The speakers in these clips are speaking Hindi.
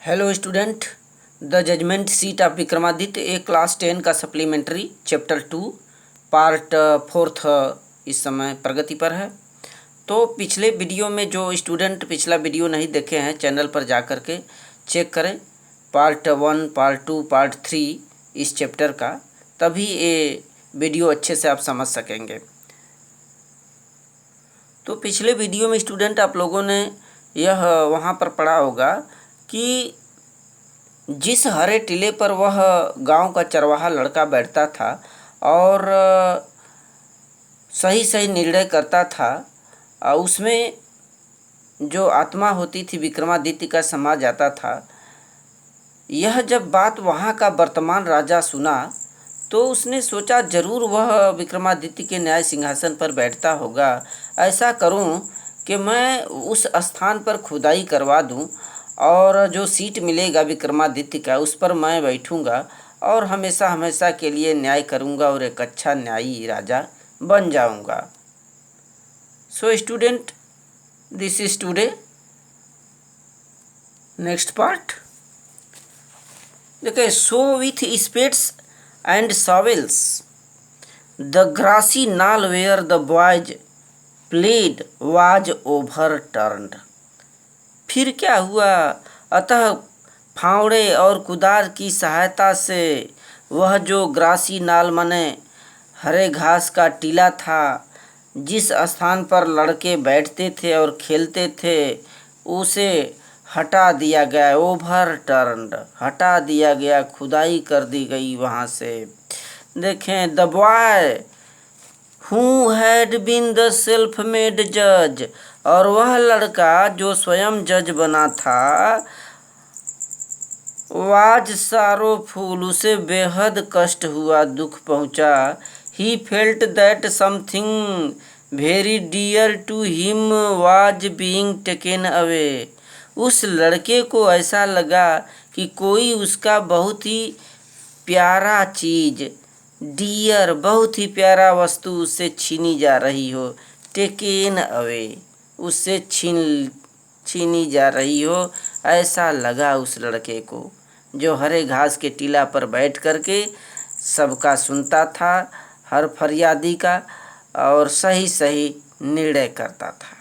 Hello student, the judgment seat of Vikramaditya a class 10 का सप्लीमेंट्री चैप्टर 2 पार्ट 4 इस समय प्रगति पर है। तो पिछले वीडियो में जो स्टूडेंट पिछला वीडियो नहीं देखे हैं चैनल पर जा कर के चेक करें, पार्ट 1, पार्ट 2, पार्ट 3 इस चैप्टर का, तभी ये वीडियो अच्छे से आप समझ सकेंगे। तो पिछले वीडियो में स्टूडेंट आप लोगों ने यह वहाँ पर पढ़ा होगा कि जिस हरे टीले पर वह गांव का चरवाहा लड़का बैठता था और सही सही निर्णय करता था, उसमें जो आत्मा होती थी विक्रमादित्य का समा जाता था। यह जब बात वहाँ का वर्तमान राजा सुना तो उसने सोचा जरूर वह विक्रमादित्य के न्याय सिंहासन पर बैठता होगा। ऐसा करूं कि मैं उस स्थान पर खुदाई करवा दूं और जो सीट मिलेगा विक्रमादित्य का उस पर मैं बैठूंगा और हमेशा हमेशा के लिए न्याय करूंगा और एक अच्छा न्यायी राजा बन जाऊंगा। So student, this is today next part. देखिए, so with spades and shovels the grassy knoll where the boys played was overturned. फिर क्या हुआ? अतः फावड़े और कुदार की सहायता से वह जो ग्रासी नाल माने हरे घास का टीला था, जिस स्थान पर लड़के बैठते थे और खेलते थे, उसे हटा दिया गया। ओवरटर्न्ड, हटा दिया गया, खुदाई कर दी गई वहाँ से। देखें, the boy who had been the self made जज, और वह लड़का जो स्वयं जज बना था, वाज सारोफुल, उसे बेहद कष्ट हुआ, दुख पहुंचा। He felt that something very dear to him was being taken away. उस लड़के को ऐसा लगा कि कोई उसका बहुत ही प्यारा चीज़, डियर, बहुत ही प्यारा वस्तु उससे छीनी जा रही हो। टेकन अवे, उससे छीनी जा रही हो, ऐसा लगा उस लड़के को, जो हरे घास के टीला पर बैठ करके सबका सुनता था, हर फरियादी का, और सही सही निर्णय करता था।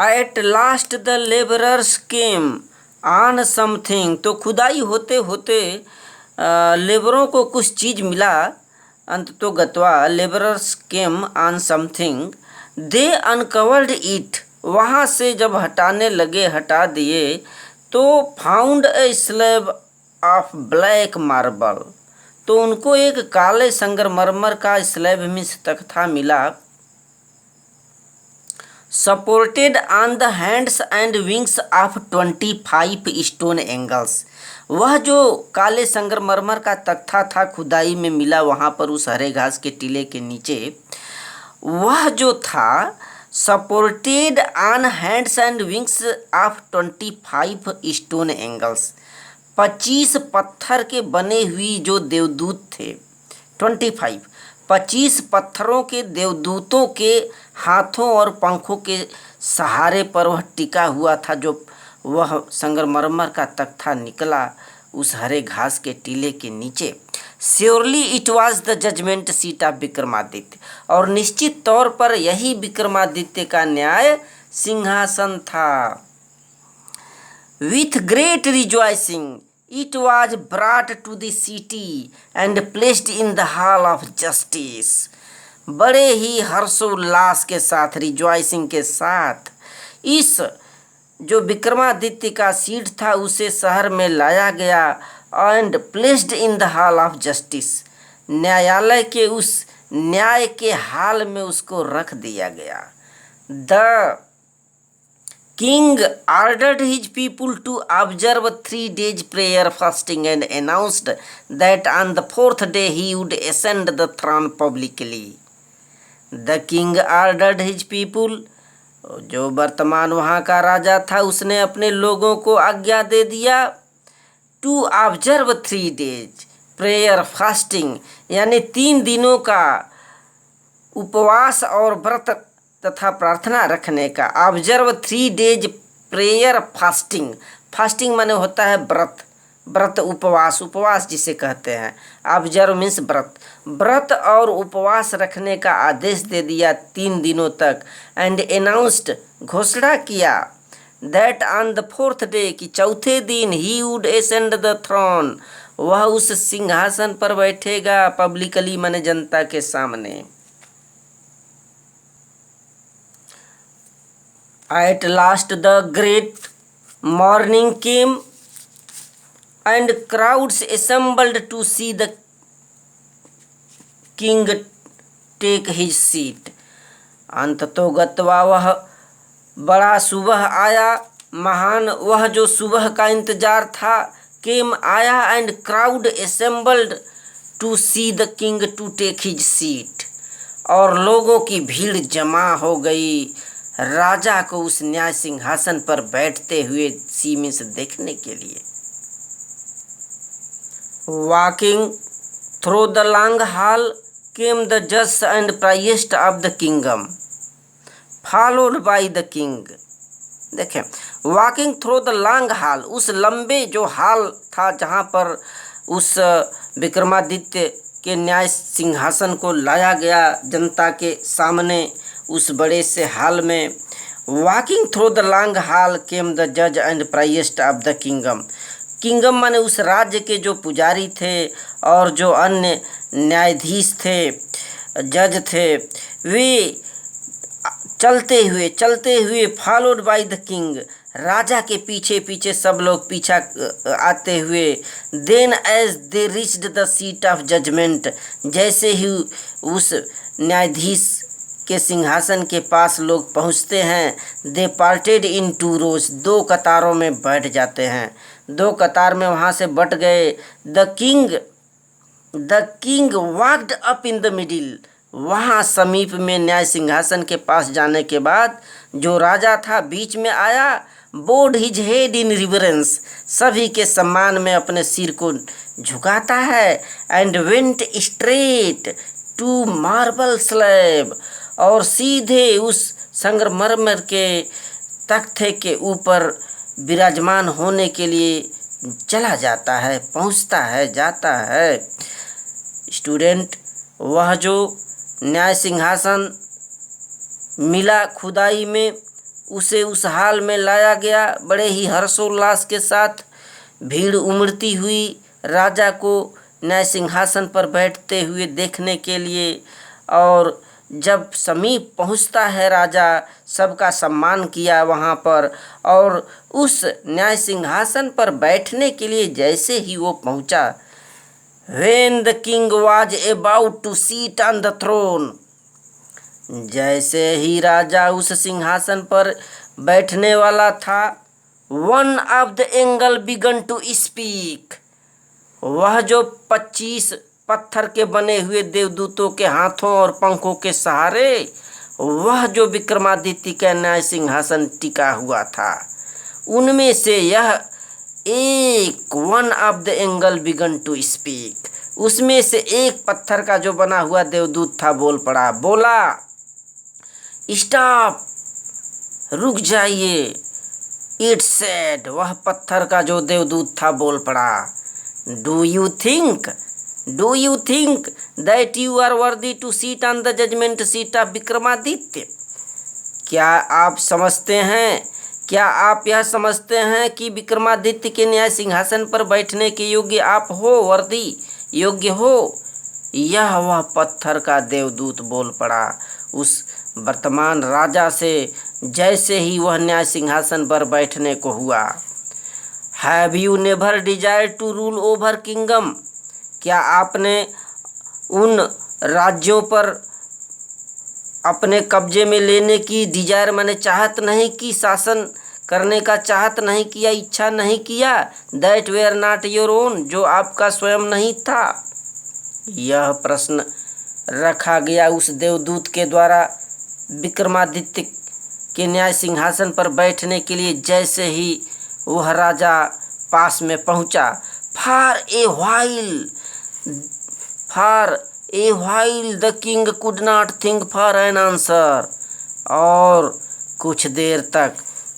At last the labourers came on something, तो खुदाई होते होते लेबरों को कुछ चीज़ मिला। अंततोगत्वा labourers came on something, they uncovered it, वहाँ से जब हटाने लगे, हटा दिए, तो found a slab of black marble, तो उनको एक काले संगमरमर का स्लैब में तख्ता मिला। Supported on the hands and wings of 25 stone angles, वह जो काले संगमरमर का तख्ता था खुदाई में मिला वहाँ पर उस हरे घास के टीले के नीचे, वह जो था supported on hands and wings of 25 stone angles, 25 पत्थर के बने हुई जो देवदूत थे। 25 पत्थरों के देवदूतों के हाथों और पंखों के सहारे पर वह टिका हुआ था, जो वह संगमरमर का तख्ता निकला उस हरे घास के टीले के नीचे। Surely it was the judgment seat of Vikramaditya, और निश्चित तौर पर यही विक्रमादित्य का न्याय सिंहासन था। With great rejoicing it was brought to the city and placed in the hall of justice, बड़े ही हर्षोल्लास के साथ, रिजॉइसिंग के साथ, इस जो विक्रमादित्य का सीट था उसे शहर में लाया गया। And placed in the hall of justice, न्यायालय के उस न्याय के हाल में उसको रख दिया गया। The King ordered his people to observe 3 days prayer fasting and announced that on the 4th day he would ascend the throne publicly. The king ordered his people, जो वर्तमान वहाँ का राजा था, उसने अपने लोगों को आज्ञा दे दिया to observe 3 days prayer fasting, यानी 3 दिनों का उपवास और व्रत तथा प्रार्थना रखने का। Observe 3 days prayer fasting. Fasting माने होता है व्रत, व्रत उपवास, उपवास जिसे कहते हैं। ऑब्जर्व मीन्स व्रत, व्रत और उपवास रखने का आदेश दे दिया 3 दिनों तक। एंड अनाउंस्ड, घोषणा किया, that on the 4th day, कि चौथे दिन he would ascend the throne, वह उस सिंहासन पर बैठेगा पब्लिकली माने जनता के सामने। At last the great morning came and crowds assembled to see the king take his seat. अंततोगत्वा वह बड़ा सुबह आया, महान वह जो सुबह का इंतजार था, केम आया, and crowd assembled to see the king to take his seat, और लोगों की भीड़ जमा हो गई राजा को उस न्याय सिंहासन पर बैठते हुए सीने से देखने के लिए। Walking through the long hall came the जज and priest of the kingdom, followed by the king. देखें, walking through the long hall, उस लंबे जो हॉल था जहाँ पर उस विक्रमादित्य के न्याय सिंहासन को लाया गया जनता के सामने, उस बड़े से हॉल में। Walking through the long hall came the जज and priest of the kingdom. Kingdom माने उस राज्य के जो पुजारी थे और जो अन्य न्यायाधीश थे, जज थे, वे चलते हुए फॉलोड बाय द किंग, राजा के पीछे पीछे सब लोग पीछा आते हुए। Then as they reached the seat of judgment, जैसे ही उस न्यायाधीश के सिंहासन के पास लोग पहुंचते हैं, दे पार्टेड इन 2 rows, 2 कतारों में बैठ जाते हैं, 2 कतार में वहाँ से बट गए। The king walked up in the middle, वहाँ समीप में न्याय सिंहासन के पास जाने के बाद जो राजा था बीच में आया, bowed his head in reverence, सभी के सम्मान में अपने सिर को झुकाता है। And went straight to marble slab, और सीधे उस संगमरमर के तख्ते के ऊपर विराजमान होने के लिए चला जाता है, पहुंचता है, जाता है। स्टूडेंट, वह जो न्याय सिंहासन मिला खुदाई में, उसे उस हाल में लाया गया बड़े ही हर्षोल्लास के साथ, भीड़ उमड़ती हुई राजा को न्याय सिंहासन पर बैठते हुए देखने के लिए। और जब समीप पहुंचता है राजा, सबका सम्मान किया वहाँ पर, और उस न्याय सिंहासन पर बैठने के लिए जैसे ही वो पहुंचा, When the king was about to sit on the throne, जैसे ही राजा उस सिंहासन पर बैठने वाला था, one of the angel began to speak, वह जो 25 पत्थर के बने हुए देवदूतों के हाथों और पंखों के सहारे, वह जो विक्रमादित्य का न्याय सिंहासन टिका हुआ था, उनमें से यह एक one of the angel began to speak, उसमें से एक पत्थर का जो बना हुआ देवदूत था बोल पड़ा, बोला, स्टॉप, रुक जाइए। इट सेड, वह पत्थर का जो देवदूत था बोल पड़ा, do you think that you are worthy to seat on the judgment seat of Vikramaditya? क्या आप यह समझते हैं कि विक्रमादित्य के न्याय सिंहासन पर बैठने के योग्य आप हो, वर्दी, योग्य हो? यह वह पत्थर का देवदूत बोल पड़ा उस वर्तमान राजा से जैसे ही वह न्याय सिंहासन पर बैठने को हुआ। Have you never desire to rule over kingdom? क्या आपने उन राज्यों पर अपने कब्जे में लेने की डिजायर माने चाहत नहीं की, शासन करने का चाहत नहीं किया, इच्छा नहीं किया? That were not your own, जो आपका स्वयं नहीं था। यह प्रश्न रखा गया उस देवदूत के द्वारा विक्रमादित्य के न्याय सिंहासन पर बैठने के लिए जैसे ही वह राजा पास में पहुंचा। For a while the king could not think for an answer, और कुछ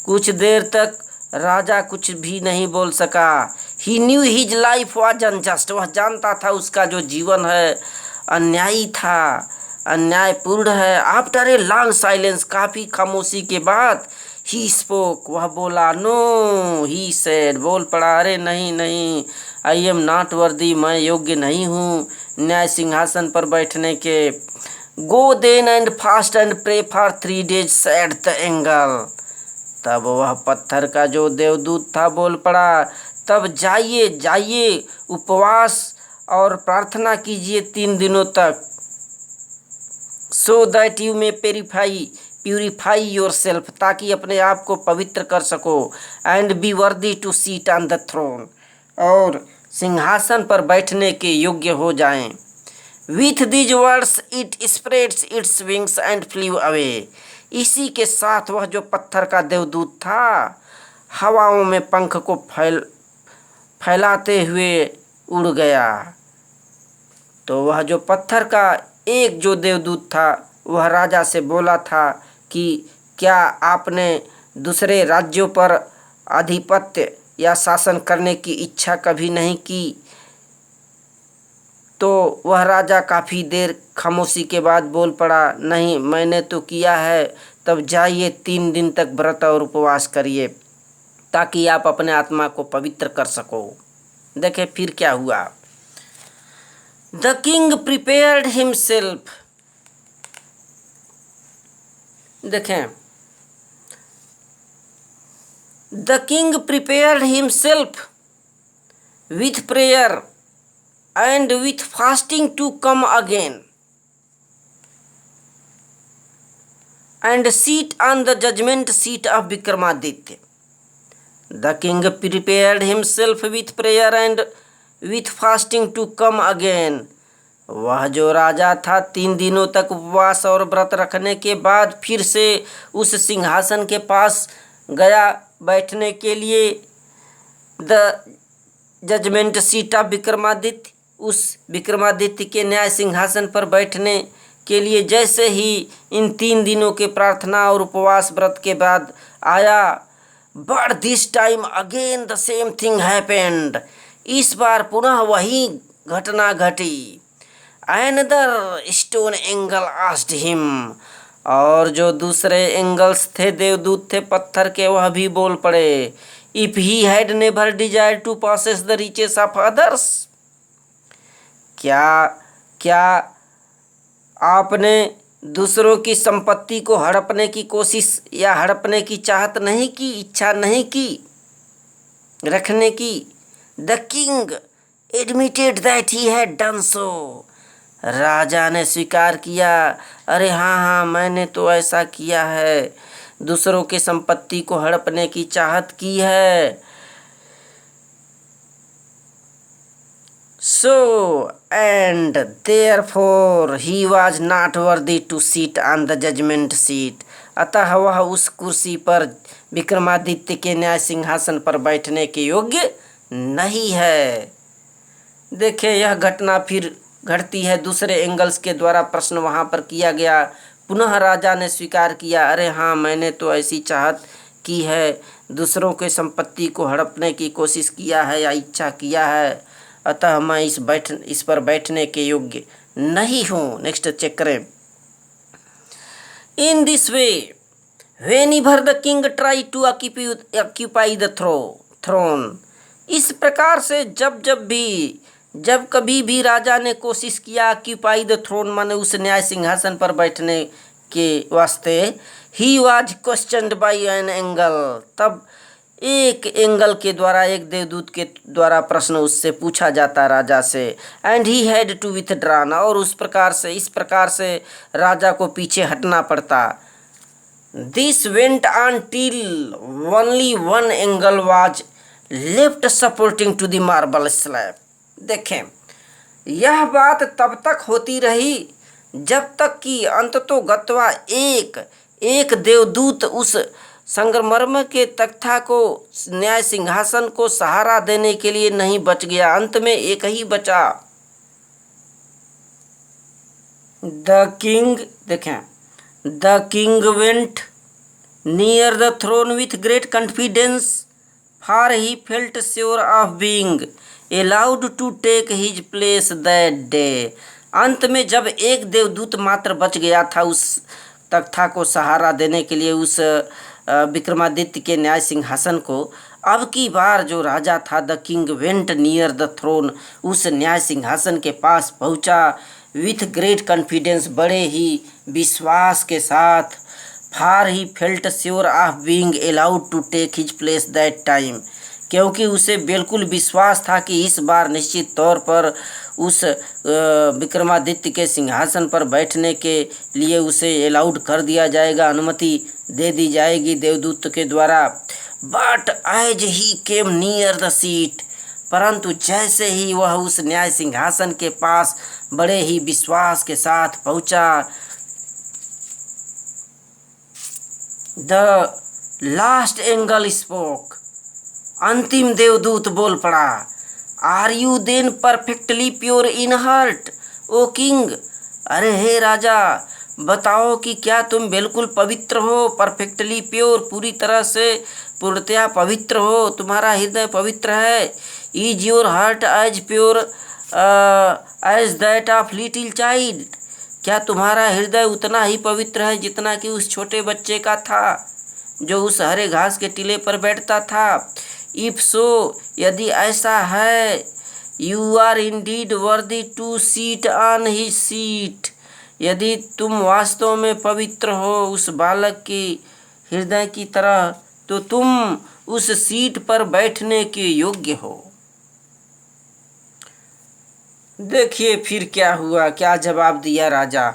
कुछ देर तक राजा कुछ भी नहीं बोल सका। He knew his life was unjust, वह जानता था उसका जो जीवन है अन्यायी था, अन्यायपूर्ण है। आफ्टर ए लॉन्ग साइलेंस, काफ़ी खामोशी के बाद, ही स्पोक, वह बोला। नो, ही सेड, बोल पड़ा, अरे नहीं नहीं, आई एम नॉट वर्दी, मैं योग्य नहीं हूँ न्याय सिंहासन पर बैठने के। Go then and fast and pray for 3 days, said the angel. तब वह पत्थर का जो देवदूत था बोल पड़ा, तब जाइए जाइए, उपवास और प्रार्थना कीजिए 3 दिनों तक। So that you may purify yourself, ताकि अपने आप को पवित्र कर सको। And be worthy to seat on the throne, और सिंहासन पर बैठने के योग्य हो जाएं। With these words it spreads its wings and flew away. इसी के साथ वह जो पत्थर का देवदूत था हवाओं में पंख को फैलाते हुए उड़ गया। तो वह जो पत्थर का एक जो देवदूत था वह राजा से बोला था कि क्या आपने दूसरे राज्यों पर आधिपत्य या शासन करने की इच्छा कभी नहीं की? तो वह राजा काफ़ी देर खामोशी के बाद बोल पड़ा, नहीं, मैंने तो किया है। तब जाइए 3 दिन तक व्रत और उपवास करिए, ताकि आप अपने आत्मा को पवित्र कर सको। देखें फिर क्या हुआ। द किंग प्रिपेयर्ड हिमसेल्फ, देखें, the king prepared himself with prayer and with fasting to come again and sit on the judgment seat of Vikramaditya. The king prepared himself with prayer and with fasting to come again. वह जो राजा था 3 दिनों तक उपवास और व्रत रखने के बाद फिर से उस सिंहासन के पास गया बैठने के लिए। The judgment seat of Vikramaditya, उस विक्रमादित्य के न्याय सिंहासन पर बैठने के लिए जैसे ही इन 3 दिनों के प्रार्थना और उपवास व्रत के बाद आया, but this time again the same thing happened, इस बार पुनः वही घटना घटी। Another stone angle asked him, और जो दूसरे एंगल्स थे, देवदूत थे पत्थर के, वह भी बोल पड़े, if he had never desire to possess the riches of others, क्या आपने दूसरों की संपत्ति को हड़पने की कोशिश या हड़पने की चाहत नहीं की, इच्छा नहीं की रखने की? The king admitted that he had done so, राजा ने स्वीकार किया, अरे हाँ, मैंने तो ऐसा किया है, दूसरों की संपत्ति को हड़पने की चाहत की है। So and therefore he was not worthy to sit on the judgment seat, अतः वह उस कुर्सी पर विक्रमादित्य के न्याय सिंहासन पर बैठने के योग्य नहीं है। देखिए यह घटना फिर घटती है, दूसरे एंगल्स के द्वारा प्रश्न वहाँ पर किया गया। पुनः राजा ने स्वीकार किया, अरे हाँ, मैंने तो ऐसी चाहत की है, दूसरों के संपत्ति को हड़पने की कोशिश किया है या इच्छा किया है, अतः मैं इस पर बैठने के योग्य नहीं हूँ। नेक्स्ट चेक करें। In this way whenever the king try to occupy the throne, इस प्रकार से जब कभी भी राजा ने कोशिश किया ऑक्यूपाई द थ्रोन माने उस न्याय सिंहासन पर बैठने के वास्ते, he was questioned by an angel, तब एक एंगल के द्वारा, एक देवदूत के द्वारा प्रश्न उससे पूछा जाता राजा से। And he had to withdrawn, और इस प्रकार से राजा को पीछे हटना पड़ता। This went on till only one angel was left supporting to the marble slab. देखें यह बात तब तक होती रही जब तक कि अंततोगत्वा एक देवदूत उस संगमरमर के तख्ता को, न्याय सिंहासन को सहारा देने के लिए नहीं बच गया। अंत में एक ही बचा। द किंग, देखें, the king went near the throne with great confidence, for he felt sure of being allowed to take his place that day. अंत में जब एक देवदूत मात्र बच गया था उस तख्ता को सहारा देने के लिए, उस विक्रमादित्य के न्याय सिंहासन को, अब की बार जो राजा था, the king went near the throne, उस न्याय सिंहासन के पास पहुंचा, विथ ग्रेट कॉन्फिडेंस, बड़े ही विश्वास के साथ, for he felt sure of being allowed to take his place that time, क्योंकि उसे बिल्कुल विश्वास था कि इस बार निश्चित तौर पर उस विक्रमादित्य के सिंहासन पर बैठने के लिए उसे अलाउड कर दिया जाएगा, अनुमति दे दी जाएगी देवदूत के द्वारा। But as he came near the seat, परंतु जैसे ही वह उस न्याय सिंहासन के पास बड़े ही विश्वास के साथ पहुंचा, द लास्ट एंगल स्पोक, अंतिम देवदूत बोल पड़ा, are you then perfectly pure in heart O king, अरे हे राजा, बताओ कि क्या तुम बिल्कुल पवित्र हो, परफेक्टली प्योर, पूरी तरह से पूर्णतया पवित्र हो, तुम्हारा हृदय पवित्र है। Is your heart as pure as that of little child, क्या तुम्हारा हृदय उतना ही पवित्र है जितना कि उस छोटे बच्चे का था जो उस हरे घास के टीले पर बैठता था। इफ सो, यदि ऐसा है, you are indeed worthy to seat on his seat, यदि तुम वास्तव में पवित्र हो उस बालक के हृदय की तरह, तो तुम उस सीट पर बैठने के योग्य हो। देखिए फिर क्या हुआ, क्या जवाब दिया राजा।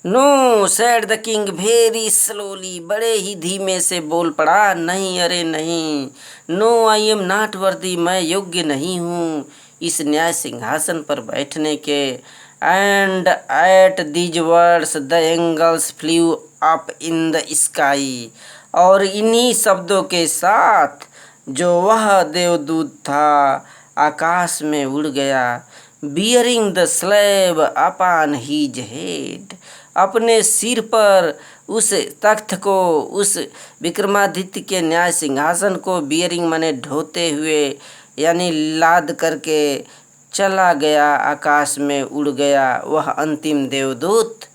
No said the king very slowly, बड़े ही धीमे से बोल पड़ा, नहीं, अरे नहीं, no I am not worthy, मैं योग्य नहीं हूँ इस न्याय सिंहासन पर बैठने के। And at these words the angels flew up in the sky, और इन्हीं शब्दों के साथ जो वह देवदूत था आकाश में उड़ गया। Bearing the slab upon his head, अपने सिर पर उस तख्त को, उस विक्रमादित्य के न्याय सिंहासन को, बियरिंग माने ढोते हुए, यानी लाद करके चला गया, आकाश में उड़ गया वह अंतिम देवदूत।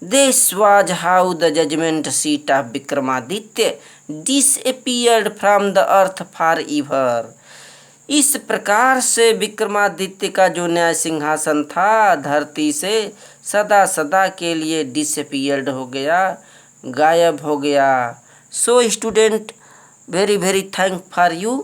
This was how the judgment seat of Vikramaditya disappeared from the earth for ever, इस प्रकार से विक्रमादित्य का जो न्याय सिंहासन था धरती से सदा सदा के लिए डिसअपीयर्ड हो गया, गायब हो गया। So student, very very thank for you.